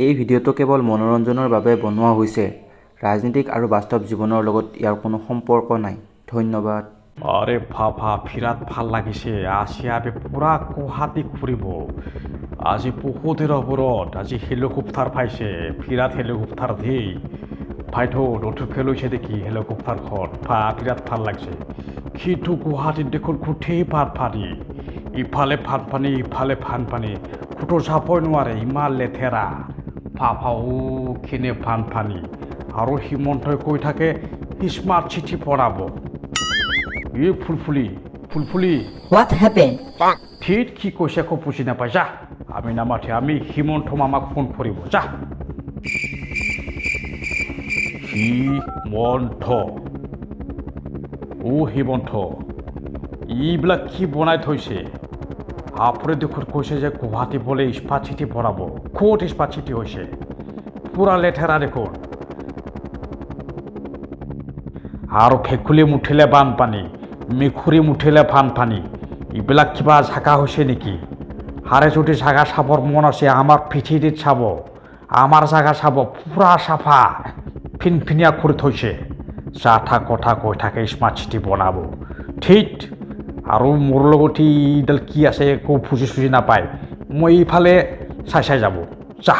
এই ভিডিঅ'টো কেৱল মনোৰঞ্জনৰ বাবে বনোৱা হৈছে। ৰাজনীতিক আৰু বাস্তৱ জীৱনৰ লগত ইয়াৰ কোনো সম্পৰ্ক নাই। ধন্যবাদ। আৰে বাবা বিৰাট ভাল লাগিছে। আজি আমি পুৰা গুৱাহাটী ঘূৰিব। আজি বহুদিনৰ ওপৰত আজি হেলিকপ্টাৰ পাইছে। বিৰাট হেলিকপ্টাৰ দেই। ভাইটো নতুনকৈ লৈছে নেকি হেলিকপ্টাৰখন? বিৰাট ভাল লাগিছে। কিন্তু গুৱাহাটীত দেখোন গোটেই বানপানী। ইফালে বানপানী ইফালে বানপানী। ক'তো যাবই নোৱাৰে ইমান লেতেৰা। কেনে বানপানী। আৰু হিমন্তই কৈ থাকে স্মাৰ্ট চিটি বনাব। এই ফুলফুলি What happened? ঠিক কি কৈছে একো বুজি নাপাই যা। আমি নামাতে আমি হিমন্ত মামাক ফোন কৰিব যা। হিমন্ত এইবিলাক কি বনাই থৈছে? আপুনি দেখোন কৈছে যে গুৱাহাটী বোলে স্মাৰ্ট চিটি বনাব। ক'ত স্মাৰ্ট চিটি হৈছে? পুৰা লেতেৰা দেখোন। আৰু ভেকুলী মুঠিলে বানপানী, মেকুৰী মুঠিলে বানপানী। এইবিলাক কিবা জাগা হৈছে নেকি? হাৰে যদি জাগা চাবৰ মন আছে আমাৰ পৃথিৱীত চাব। আমাৰ জাগা চাব পুৰা চাফা ফিনফিনীয়া কৰি থৈছে। যা কথা কৈ থাকে স্মাৰ্ট চিটি বনাব। ঠিক আৰু মোৰ লগত এইডাল কি আছে একো বুজি নাপায়। মই এইফালে চাই যাব যা।